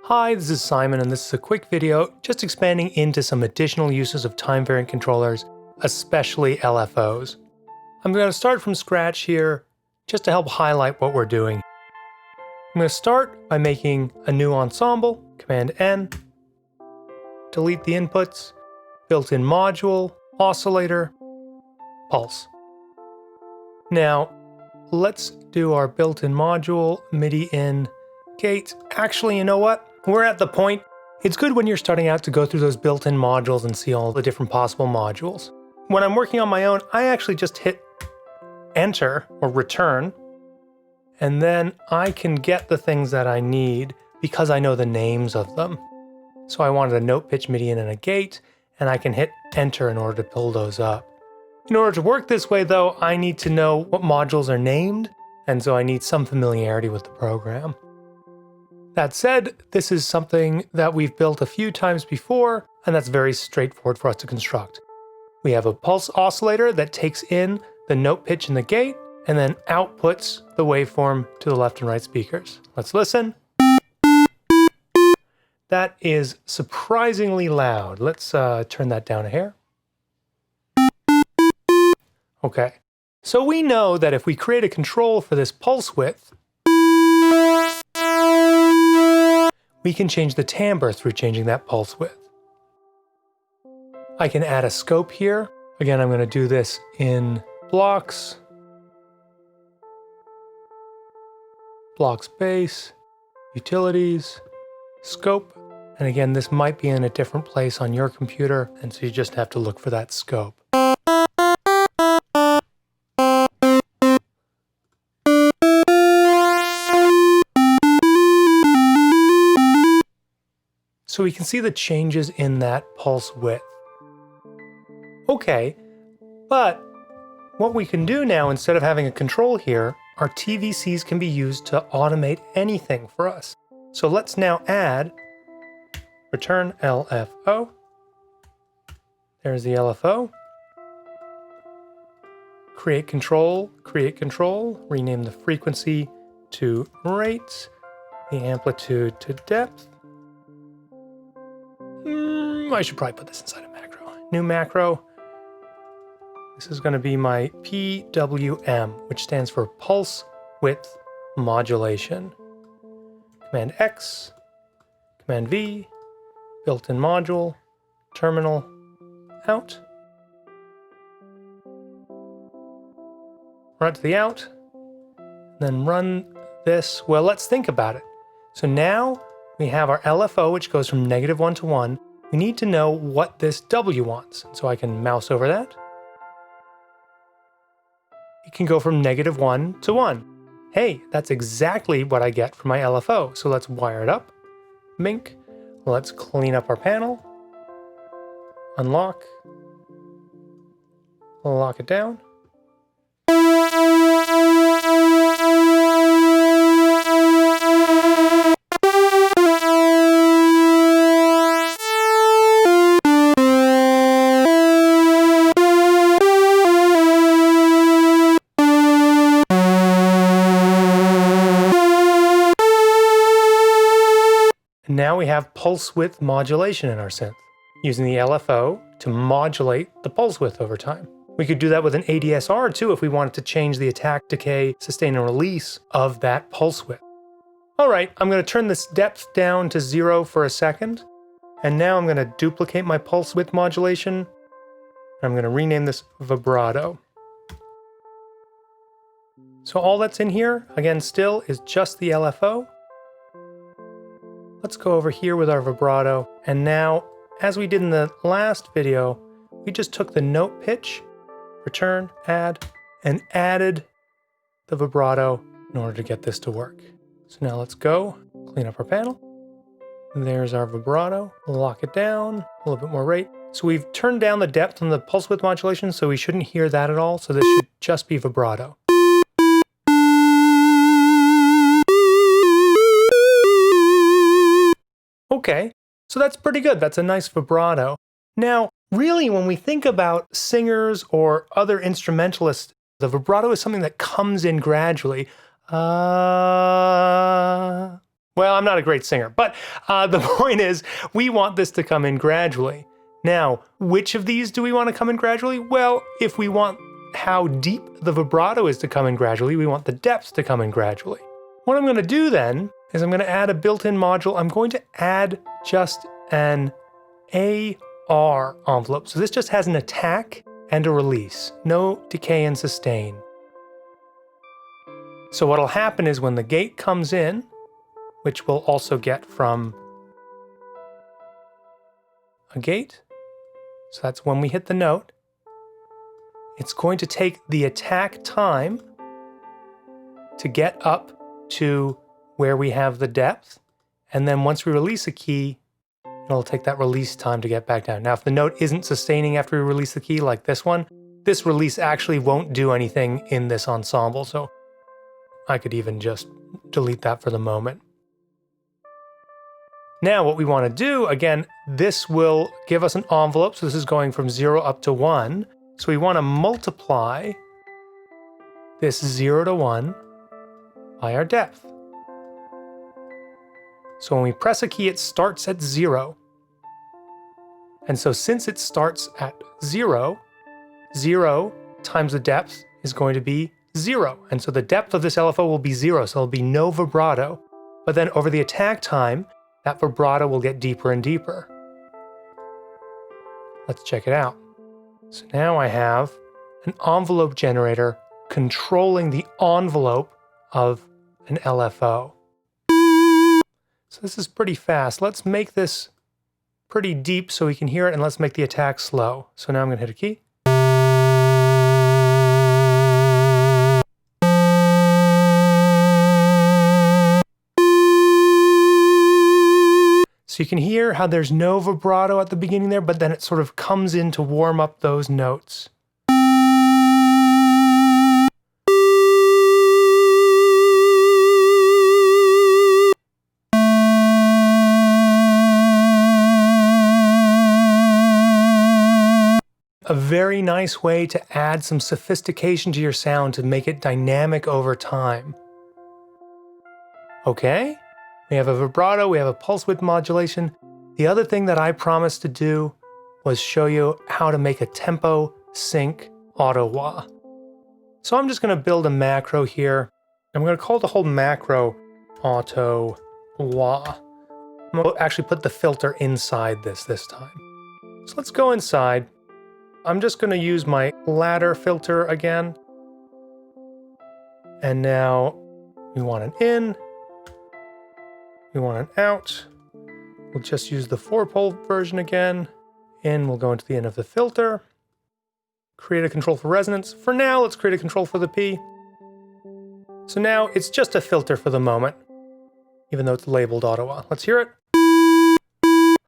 Hi, this is Simon, and this is a quick video just expanding into some additional uses of time variant controllers, especially LFOs. I'm going to start from scratch here just to help highlight what we're doing. I'm going to start by making a new ensemble, Command N, delete the inputs, built-in module, oscillator, pulse. Now, let's do our built-in module, MIDI in, gate. Actually, you know what? We're at the point, it's good when you're starting out to go through those built-in modules and see all the different possible modules. When I'm working on my own, I actually just hit enter or return, and then I can get the things that I need because I know the names of them. So I wanted a note, pitch, MIDI in, and a gate, and I can hit enter in order to pull those up. In order to work this way though, I need to know what modules are named, and so I need some familiarity with the program. That said, this is something that we've built a few times before, and that's very straightforward for us to construct. We have a pulse oscillator that takes in the note, pitch, and the gate, and then outputs the waveform to the left and right speakers. Let's listen. That is surprisingly loud. Let's turn that down a hair. Okay, so we know that if we create a control for this pulse width, we can change the timbre through changing that pulse width. I can add a scope here. Again, I'm going to do this in blocks, blocks base, utilities, scope. And again, this might be in a different place on your computer, and so you just have to look for that scope. So we can see the changes in that pulse width. Okay, but what we can do now, instead of having a control here, our TVCs can be used to automate anything for us. So let's now add return LFO. There's the LFO. Create control, rename the frequency to rate, the amplitude to depth. I should probably put this inside a macro. New macro. This is going to be my PWM, which stands for Pulse Width Modulation. Command X, Command V, built-in module, terminal, out. Run to the out, then run this. Well, let's think about it. So now we have our LFO, which goes from -1 to 1. We need to know what this W wants. So I can mouse over that. It can go from -1 to 1. Hey, that's exactly what I get from my LFO. So let's wire it up. Mink. Let's clean up our panel. Unlock. Lock it down. Now we have pulse width modulation in our synth, using the LFO to modulate the pulse width over time. We could do that with an ADSR too if we wanted to change the attack, decay, sustain, and release of that pulse width. All right, I'm going to turn this depth down to 0 for a second, and now I'm going to duplicate my pulse width modulation. I'm going to rename this Vibrato. So all that's in here, again, still is just the LFO. Let's go over here with our vibrato, and now, as we did in the last video, we just took the note pitch, return, add, and added the vibrato in order to get this to work. So now let's go, clean up our panel. There's our vibrato, lock it down, a little bit more rate. So we've turned down the depth on the pulse width modulation, so we shouldn't hear that at all, so this should just be vibrato. Okay, so that's pretty good. That's a nice vibrato. Now, really, when we think about singers or other instrumentalists, the vibrato is something that comes in gradually. Well, I'm not a great singer, but the point is we want this to come in gradually. Now, which of these do we want to come in gradually? Well, if we want how deep the vibrato is to come in gradually, we want the depth to come in gradually. What I'm going to do then is I'm going to add a built-in module. I'm going to add just an AR envelope. So this just has an attack and a release, no decay and sustain. So what'll happen is when the gate comes in, which we'll also get from a gate, so that's when we hit the note, it's going to take the attack time to get up to where we have the depth, and then once we release a key, it'll take that release time to get back down. Now, if the note isn't sustaining after we release the key, like this one, this release actually won't do anything in this ensemble, so I could even just delete that for the moment. Now, what we want to do, again, this will give us an envelope, so this is going from 0 up to 1, so we want to multiply this 0 to 1 by our depth. So when we press a key, it starts at 0. And so since it starts at 0, 0 times the depth is going to be 0. And so the depth of this LFO will be 0, so there'll be no vibrato. But then over the attack time, that vibrato will get deeper and deeper. Let's check it out. So now I have an envelope generator controlling the envelope of an LFO. So this is pretty fast. Let's make this pretty deep so we can hear it, and let's make the attack slow. So now I'm going to hit a key. So you can hear how there's no vibrato at the beginning there, but then it sort of comes in to warm up those notes. A very nice way to add some sophistication to your sound to make it dynamic over time. Okay, we have a vibrato, we have a pulse width modulation. The other thing that I promised to do was show you how to make a tempo sync auto wah. So I'm just going to build a macro here. I'm going to call the whole macro auto wah. I'm going to actually put the filter inside this time. So let's go inside. I'm just going to use my ladder filter again. And now we want an in, we want an out. We'll just use the 4-pole version again. In will go into the in of the filter. Create a control for resonance. For now, let's create a control for the P. So now it's just a filter for the moment, even though it's labeled auto. Let's hear it.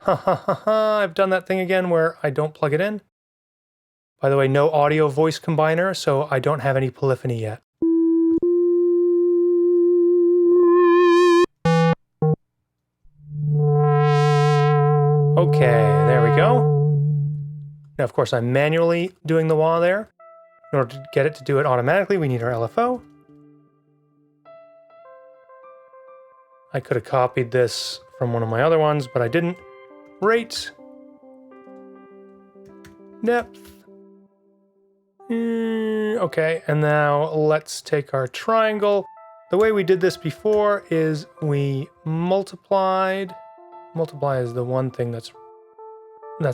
Ha ha ha ha, I've done that thing again where I don't plug it in. By the way, no audio voice combiner, so I don't have any polyphony yet. Okay, there we go. Now, of course, I'm manually doing the wah there. In order to get it to do it automatically, we need our LFO. I could have copied this from one of my other ones, but I didn't. Rate. Depth. Okay, and now let's take our triangle. The way we did this before is we multiplied. Multiply is the one thing that's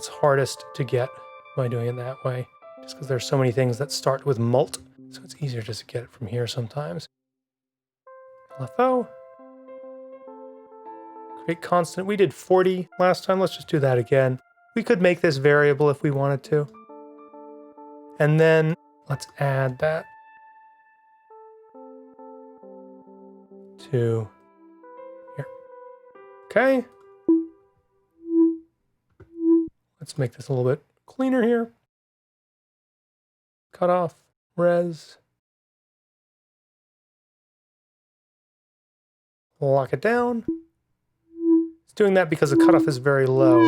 hardest to get by doing it that way, just because there's so many things that start with mult, so it's easier just to get it from here sometimes. LFO. Create constant. We did 40 last time. Let's just do that again. We could make this variable if we wanted to. And then let's add that to here. Okay. Let's make this a little bit cleaner here. Cut off, res. Lock it down. It's doing that because the cutoff is very low.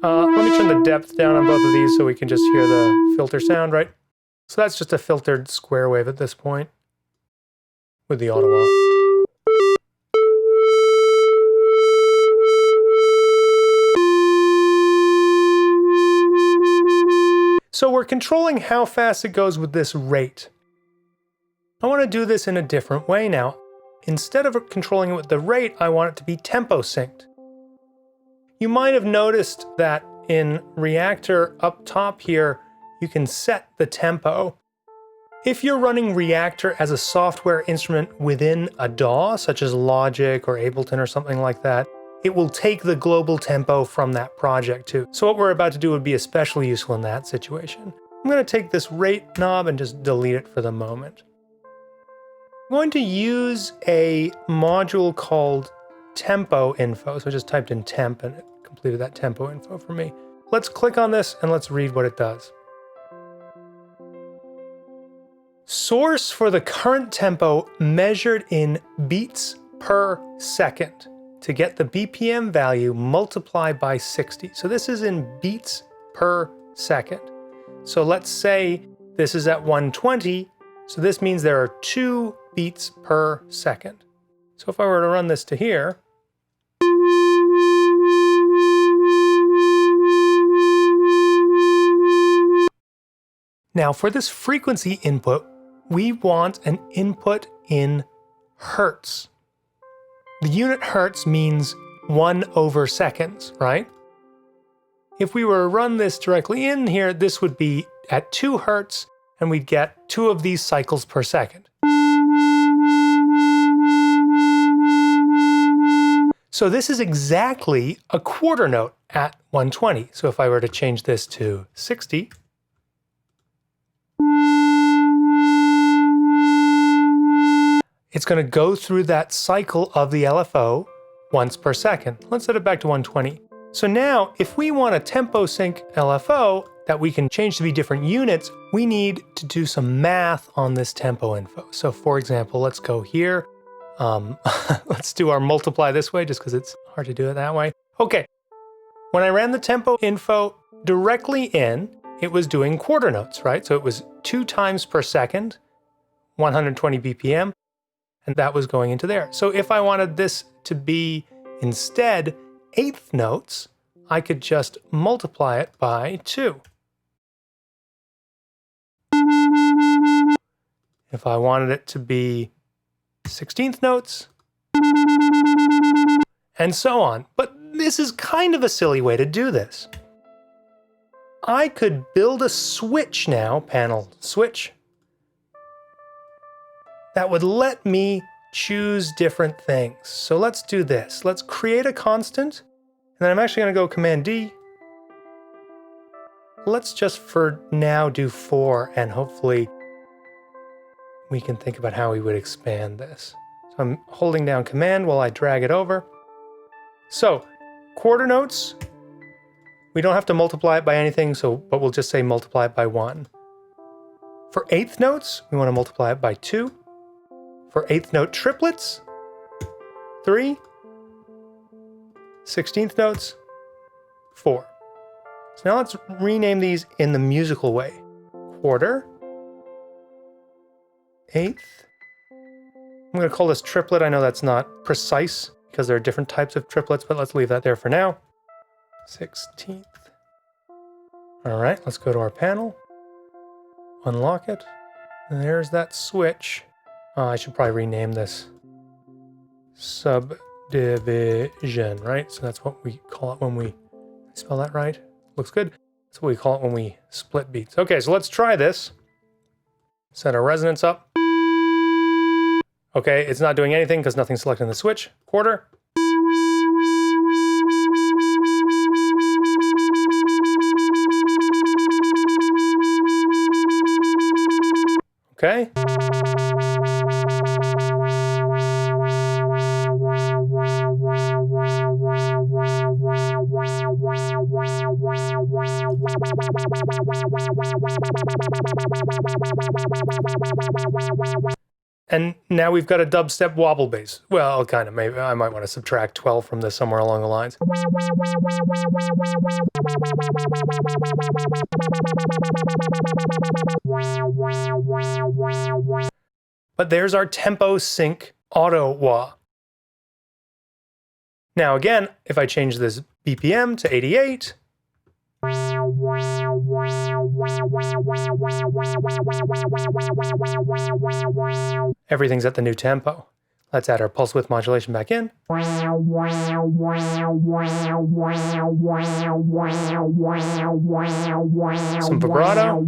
Let me turn the depth down on both of these so we can just hear the filter sound, right? So that's just a filtered square wave at this point with the auto. So we're controlling how fast it goes with this rate. I want to do this in a different way now. Instead of controlling it with the rate, I want it to be tempo synced. You might have noticed that in Reaktor up top here, you can set the tempo. If you're running Reaktor as a software instrument within a DAW, such as Logic or Ableton or something like that, it will take the global tempo from that project too. So what we're about to do would be especially useful in that situation. I'm going to take this rate knob and just delete it for the moment. I'm going to use a module called tempo info. So I just typed in temp and it completed that tempo info for me. Let's click on this and let's read what it does. Source for the current tempo measured in beats per second. To get the BPM value, multiply by 60. So this is in beats per second. So let's say this is at 120. So this means there are 2 beats per second. So if I were to run this to here, now for this frequency input, we want an input in hertz. The unit hertz means 1/seconds, right? If we were to run this directly in here, this would be at 2 hertz, and we'd get 2 of these cycles per second. So this is exactly a quarter note at 120. So if I were to change this to 60, it's going to go through that cycle of the LFO once per second. Let's set it back to 120. So now, if we want a tempo sync LFO that we can change to be different units, we need to do some math on this tempo info. So for example, let's go here. Let's do our multiply this way just because it's hard to do it that way. Okay, when I ran the tempo info directly in, it was doing quarter notes, right? So it was 2 times per second, 120 BPM. And that was going into there. So if I wanted this to be instead 1/8 notes, I could just multiply it by 2. If I wanted it to be 16th notes, and so on. But this is kind of a silly way to do this. I could build a switch now, panel switch, that would let me choose different things. So let's do this. Let's create a constant, and then I'm actually going to go Command D. Let's just for now do 4, and hopefully we can think about how we would expand this. So I'm holding down Command while I drag it over. So quarter notes, we don't have to multiply it by anything, but we'll just say multiply it by 1. For 1/8 notes, we want to multiply it by 2. For 1/8 note triplets, 3. 16th notes, 4. So now let's rename these in the musical way. Quarter, 1/8. I'm going to call this triplet. I know that's not precise because there are different types of triplets, but let's leave that there for now. 16th. All right, let's go to our panel, unlock it, and there's that switch. I should probably rename this Subdivision, right? So that's what we call it when we spell that right. Looks good. That's what we call it when we split beats. Okay, so let's try this. Set our resonance up. Okay, it's not doing anything because nothing's selected in the switch. Quarter. Okay. And now we've got a dubstep wobble bass. Well, kind of, maybe I might want to subtract 12 from this somewhere along the lines. But there's our tempo sync auto wah. Now again, if I change this BPM to 88, everything's at the new tempo. Let's add our pulse width modulation back in. Some vibrato.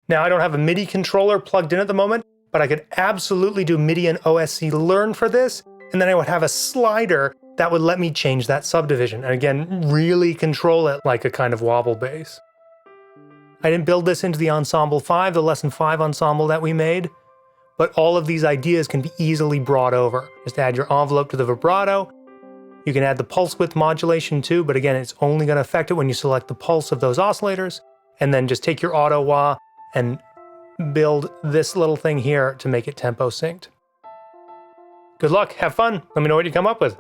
Now I don't have a MIDI controller plugged in at the moment, but I could absolutely do MIDI and OSC learn for this, and then I would have a slider that would let me change that subdivision, and again, really control it like a kind of wobble bass. I didn't build this into the Ensemble 5, the Lesson 5 ensemble that we made, but all of these ideas can be easily brought over. Just add your envelope to the vibrato. You can add the pulse width modulation too, but again, it's only going to affect it when you select the pulse of those oscillators, and then just take your auto wah and build this little thing here to make it tempo synced. Good luck, have fun, let me know what you come up with.